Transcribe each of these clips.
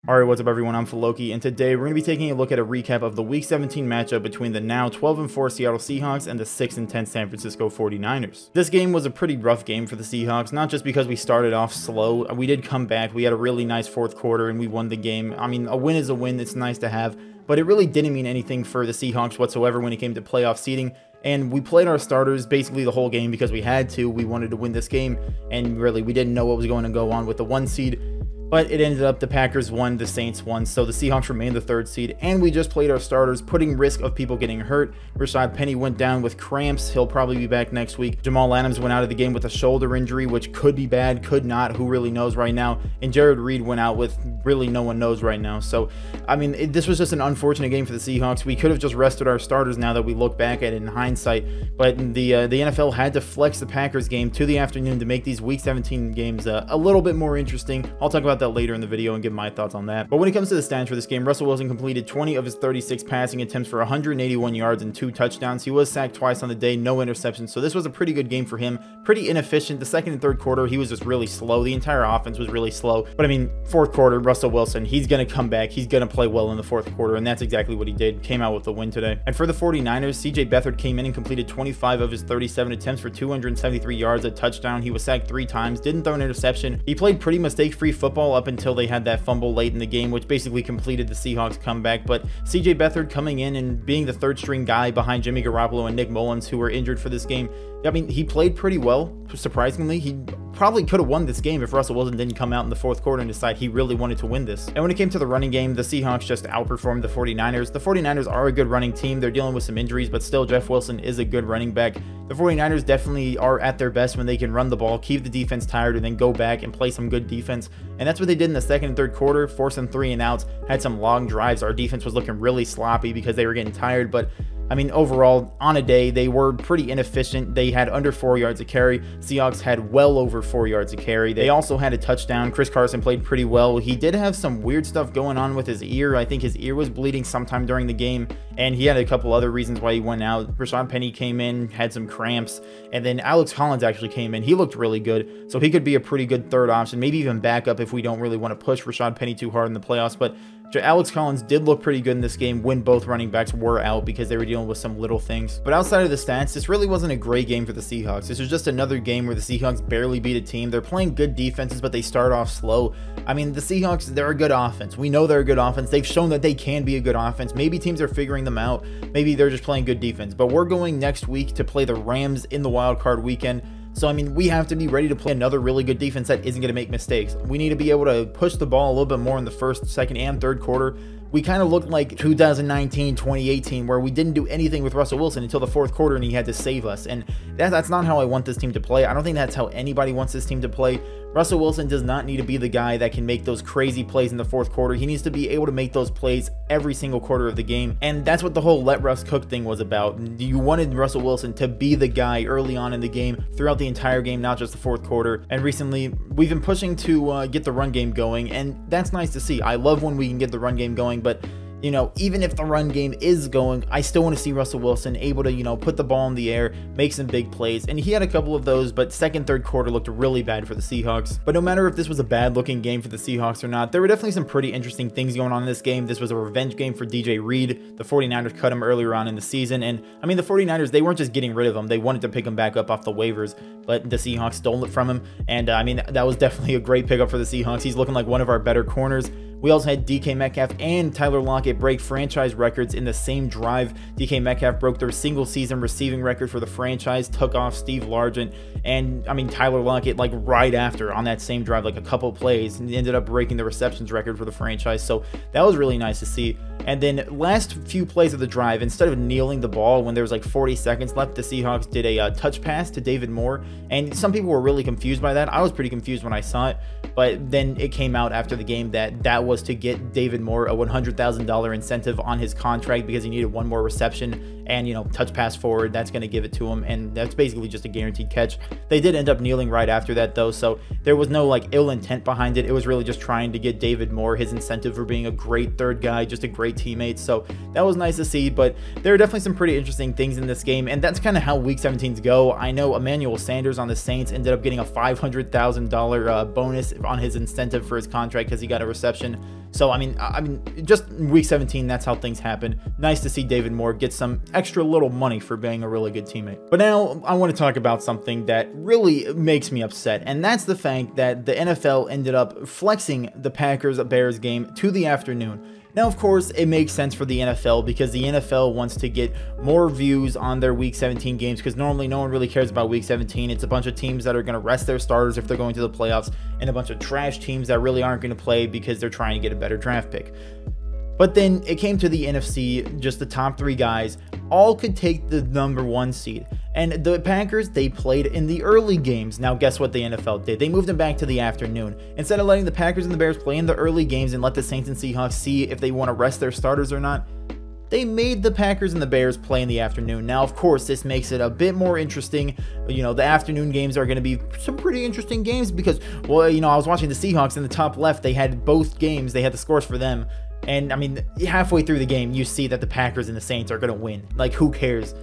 Alright, what's up everyone, I'm Loki, and today we're going to be taking a look at a recap of the Week 17 matchup between the now 12-4 Seattle Seahawks and the 6-10 San Francisco 49ers. This game was a pretty rough game for the Seahawks, not just because we started off slow. We did come back, we had a really nice fourth quarter, and we won the game. I mean, a win is a win, it's nice to have, but it really didn't mean anything for the Seahawks whatsoever when it came to playoff seeding. And we played our starters basically the whole game because we had to. We wanted to win this game, and really we didn't know what was going to go on with the 1 seed. But it ended up the Packers won, the Saints won, so the Seahawks remained the 3rd seed, and we just played our starters, putting risk of people getting hurt. Rashad Penny went down with cramps. He'll probably be back next week. Jamal Adams went out of the game with a shoulder injury, which could be bad, could not. Who really knows right now? And Jared Reed went out with really no one knows right now. So, I mean, this was just an unfortunate game for the Seahawks. We could have just rested our starters now that we look back at it in hindsight, but the NFL had to flex the Packers game to the afternoon to make these Week 17 games a little bit more interesting. I'll talk about that later in the video and give my thoughts on that. But when it comes to the stats for this game, Russell Wilson completed 20 of his 36 passing attempts for 181 yards and 2 touchdowns. He was sacked twice on the day, no interceptions, so this was a pretty good game for him. Pretty inefficient. The second and third quarter, he was just really slow. The entire offense was really slow. But I mean, fourth quarter, Russell Wilson, he's going to come back. He's going to play well in the fourth quarter, and that's exactly what he did. Came out with the win today. And for the 49ers, CJ Beathard came in and completed 25 of his 37 attempts for 273 yards, a touchdown. He was sacked 3 times, didn't throw an interception. He played pretty mistake-free football up until they had that fumble late in the game, which basically completed the Seahawks comeback. But CJ Beathard coming in and being the 3rd string guy behind Jimmy Garoppolo and Nick Mullins, who were injured for this game, I mean, he played pretty well. Surprisingly, he probably could have won this game if Russell Wilson didn't come out in the fourth quarter and decide he really wanted to win this. And when it came to the running game, the Seahawks just outperformed the 49ers. The 49ers are a good running team. They're dealing with some injuries, but still Jeff Wilson is a good running back. The 49ers definitely are at their best when they can run the ball, keep the defense tired, and then go back and play some good defense. And that's what they did in the second and third quarter, forced some 3 and outs, had some long drives. Our defense was looking really sloppy because they were getting tired, but I mean, overall, on a day, they were pretty inefficient. They had under 4 yards a carry. Seahawks had well over 4 yards a carry. They also had a touchdown. Chris Carson played pretty well. He did have some weird stuff going on with his ear. I think his ear was bleeding sometime during the game, and he had a couple other reasons why he went out. Rashad Penny came in, had some cramps, and then Alex Collins actually came in. He looked really good, so he could be a pretty good 3rd option, maybe even backup if we don't really want to push Rashad Penny too hard in the playoffs. But Alex Collins did look pretty good in this game when both running backs were out because they were dealing with some little things. But outside of the stats, this really wasn't a great game for the Seahawks. This was just another game where the Seahawks barely beat a team. They're playing good defenses, but they start off slow. I mean, the Seahawks, they're a good offense. We know they're a good offense. They've shown that they can be a good offense. Maybe teams are figuring them out. Maybe they're just playing good defense. But we're going next week to play the Rams in the wild card weekend. So, I mean, we have to be ready to play another really good defense that isn't going to make mistakes. We need to be able to push the ball a little bit more in the first, second, and third quarter. We kind of looked like 2019, 2018, where we didn't do anything with Russell Wilson until the fourth quarter and he had to save us. And that's not how I want this team to play. I don't think that's how anybody wants this team to play. Russell Wilson does not need to be the guy that can make those crazy plays in the fourth quarter. He needs to be able to make those plays every single quarter of the game. And that's what the whole let Russ cook thing was about. You wanted Russell Wilson to be the guy early on in the game, throughout the entire game, not just the fourth quarter. And recently, we've been pushing to get the run game going, and that's nice to see. I love when we can get the run game going, but you know, even if the run game is going, I still want to see Russell Wilson able to, you know, put the ball in the air, make some big plays. And he had a couple of those, but second, third quarter looked really bad for the Seahawks. But no matter if this was a bad looking game for the Seahawks or not, there were definitely some pretty interesting things going on in this game. This was a revenge game for DJ Reed. The 49ers cut him earlier on in the season. And I mean, the 49ers, they weren't just getting rid of him. They wanted to pick him back up off the waivers, but the Seahawks stole it from him. And I mean, that was definitely a great pickup for the Seahawks. He's looking like one of our better corners. We also had DK Metcalf and Tyler Lockett break franchise records in the same drive. DK Metcalf broke their single season receiving record for the franchise, took off Steve Largent, and I mean Tyler Lockett like right after on that same drive, like a couple plays, and ended up breaking the receptions record for the franchise. So that was really nice to see. And then last few plays of the drive, instead of kneeling the ball when there was like 40 seconds left, the Seahawks did a touch pass to David Moore. And some people were really confused by that. I was pretty confused when I saw it. But then it came out after the game that that was to get David Moore a $100,000 incentive on his contract because he needed one more reception and, you know, touch pass forward. That's going to give it to him. And that's basically just a guaranteed catch. They did end up kneeling right after that, though. So there was no like ill intent behind it. It was really just trying to get David Moore his incentive for being a great third guy, just a great teammate. So that was nice to see. But there are definitely some pretty interesting things in this game. And that's kind of how Week 17s go. I know Emmanuel Sanders on the Saints ended up getting a $500,000 bonus on his incentive for his contract because he got a reception. win. So, I mean, just week 17, that's how things happen. Nice to see David Moore get some extra little money for being a really good teammate. But now I want to talk about something that really makes me upset, and that's the fact that the NFL ended up flexing the Packers-Bears game to the afternoon. Now, of course, it makes sense for the NFL because the NFL wants to get more views on their Week 17 games, because normally no one really cares about Week 17. It's a bunch of teams that are going to rest their starters if they're going to the playoffs, and a bunch of trash teams that really aren't going to play because they're trying to get a better draft pick. But then it came to the NFC, just the top 3 guys all could take the #1 seed. And the Packers, they played in the early games. Now guess what the NFL did? They moved them back to the afternoon. Instead of letting the Packers and the Bears play in the early games and let the Saints and Seahawks see if they want to rest their starters or not, they made the Packers and the Bears play in the afternoon. Now, of course, this makes it a bit more interesting. You know, the afternoon games are going to be some pretty interesting games because, well, you know, I was watching the Seahawks in the top left. They had both games. They had the scores for them. And, I mean, halfway through the game, you see that the Packers and the Saints are going to win. Like, who cares?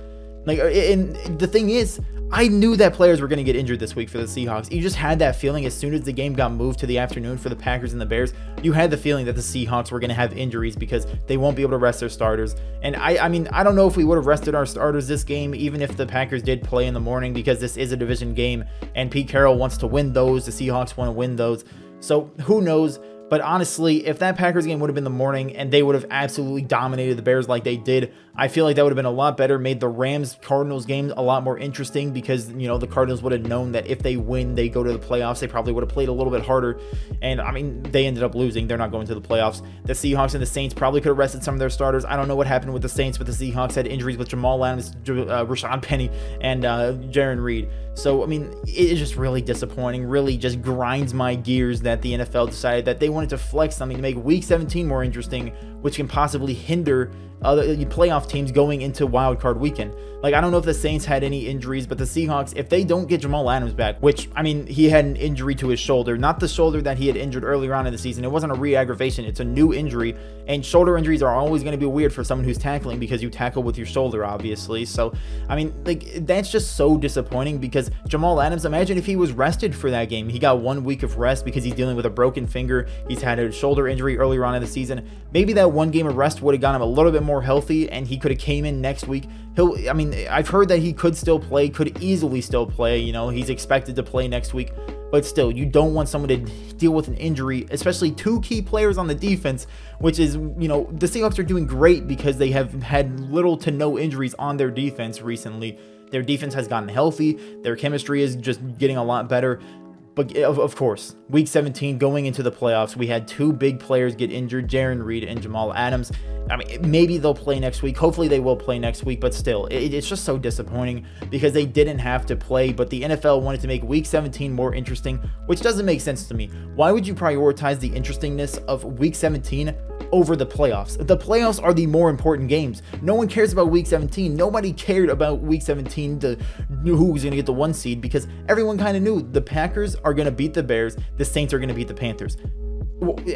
Like, and the thing is, I knew that players were going to get injured this week for the Seahawks. You just had that feeling as soon as the game got moved to the afternoon for the Packers and the Bears. You had the feeling that the Seahawks were going to have injuries because they won't be able to rest their starters. And I mean, I don't know if we would have rested our starters this game, even if the Packers did play in the morning, because this is a division game and Pete Carroll wants to win those. The Seahawks want to win those. So who knows? But honestly, if that Packers game would have been the morning and they would have absolutely dominated the Bears like they did, I feel like that would have been a lot better, made the Rams-Cardinals game a lot more interesting because, you know, the Cardinals would have known that if they win, they go to the playoffs. They probably would have played a little bit harder. And, I mean, they ended up losing. They're not going to the playoffs. The Seahawks and the Saints probably could have rested some of their starters. I don't know what happened with the Saints, but the Seahawks had injuries with Jamal Adams, Rashad Penny, and Jarren Reed. So, I mean, it is just really disappointing, really just grinds my gears that the NFL decided that they wanted to flex something to make Week 17 more interesting, which can possibly hinder other playoff teams going into Wild Card Weekend. Like, I don't know if the Saints had any injuries, but the Seahawks, if they don't get Jamal Adams back, which, I mean, he had an injury to his shoulder, not the shoulder that he had injured earlier on in the season. It wasn't a re-aggravation. It's a new injury, and shoulder injuries are always going to be weird for someone who's tackling because you tackle with your shoulder, obviously. So, I mean, like, that's just so disappointing because Jamal Adams, imagine if he was rested for that game. He got 1 week of rest because he's dealing with a broken finger. He's had a shoulder injury earlier on in the season. Maybe that 1 game of rest would have gotten him a little bit more healthy, and he could have came in next week. I mean, I've heard that he could still play, could easily still play. You know, he's expected to play next week, but still, you don't want someone to deal with an injury, especially 2 key players on the defense, which is, you know, the Seahawks are doing great because they have had little to no injuries on their defense recently. Their defense has gotten healthy. Their chemistry is just getting a lot better. But of course, Week 17 going into the playoffs, we had 2 big players get injured, Jarren Reed and Jamal Adams. I mean, maybe they'll play next week. Hopefully they will play next week, but still, it's just so disappointing because they didn't have to play, but the NFL wanted to make Week 17 more interesting, which doesn't make sense to me. Why would you prioritize the interestingness of Week 17 over the playoffs? The playoffs are the more important games. No one cares about Week 17. Nobody cared about Week 17, who was going to get the 1 seed, because everyone kind of knew the Packers are going to beat the Bears, the Saints are going to beat the Panthers.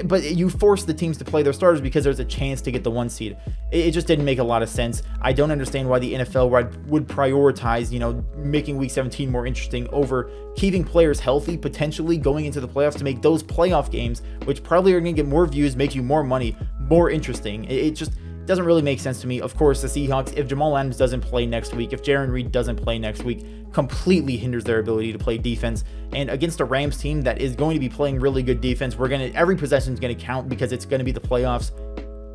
But you force the teams to play their starters because there's a chance to get the 1 seed. It just didn't make a lot of sense. I don't understand why the NFL would prioritize, you know, making Week 17 more interesting over keeping players healthy, potentially going into the playoffs to make those playoff games, which probably are going to get more views, make you more money, more interesting. It just doesn't really make sense to me. Of course, the Seahawks, if Jamal Adams doesn't play next week, if Jarren Reed doesn't play next week, completely hinders their ability to play defense. And against a Rams team that is going to be playing really good defense, every possession is going to count because it's going to be the playoffs.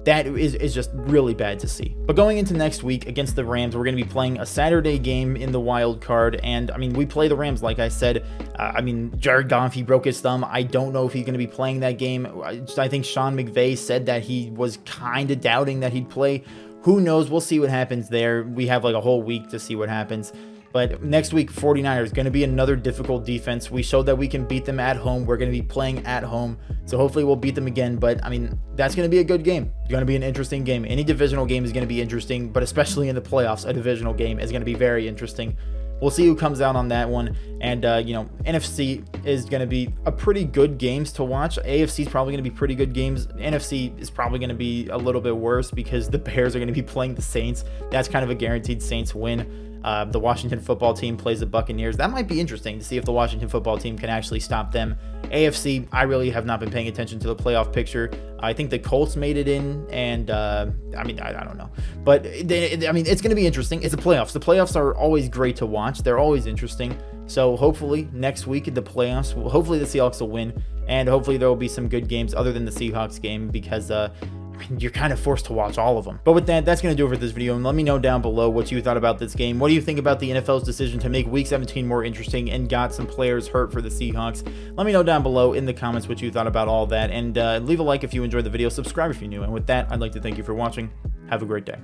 That is just really bad to see. But going into next week against the Rams, we're going to be playing a Saturday game in the wild card. And I mean, we play the Rams, like I said. I mean, Jared Goff, he broke his thumb. I don't know if he's going to be playing that game. I think Sean McVay said that he was kind of doubting that he'd play. Who knows? We'll see what happens there. We have like a whole week to see what happens. But next week, 49ers, going to be another difficult defense. We showed that we can beat them at home. We're going to be playing at home. So hopefully we'll beat them again. But, I mean, that's going to be a good game. It's going to be an interesting game. Any divisional game is going to be interesting. But especially in the playoffs, a divisional game is going to be very interesting. We'll see who comes out on that one. And, you know, NFC is going to be a pretty good games to watch. AFC is probably going to be pretty good games. NFC is probably going to be a little bit worse because the Bears are going to be playing the Saints. That's kind of a guaranteed Saints win. The Washington football team plays the Buccaneers. That might be interesting to see if the Washington football team can actually stop them. AFC, I really have not been paying attention to the playoff picture. I think the Colts made it in, and I mean, I don't know. But, I mean, it's going to be interesting. It's the playoffs. The playoffs are always great to watch. They're always interesting. So hopefully next week in the playoffs, hopefully the Seahawks will win, and hopefully there will be some good games other than the Seahawks game, because I mean, you're kind of forced to watch all of them. But with that, that's going to do it for this video, and let me know down below what you thought about this game. What do you think about the NFL's decision to make Week 17 more interesting and got some players hurt for the Seahawks? Let me know down below in the comments what you thought about all that, and leave a like if you enjoyed the video, subscribe if you're new, and with that, I'd like to thank you for watching. Have a great day.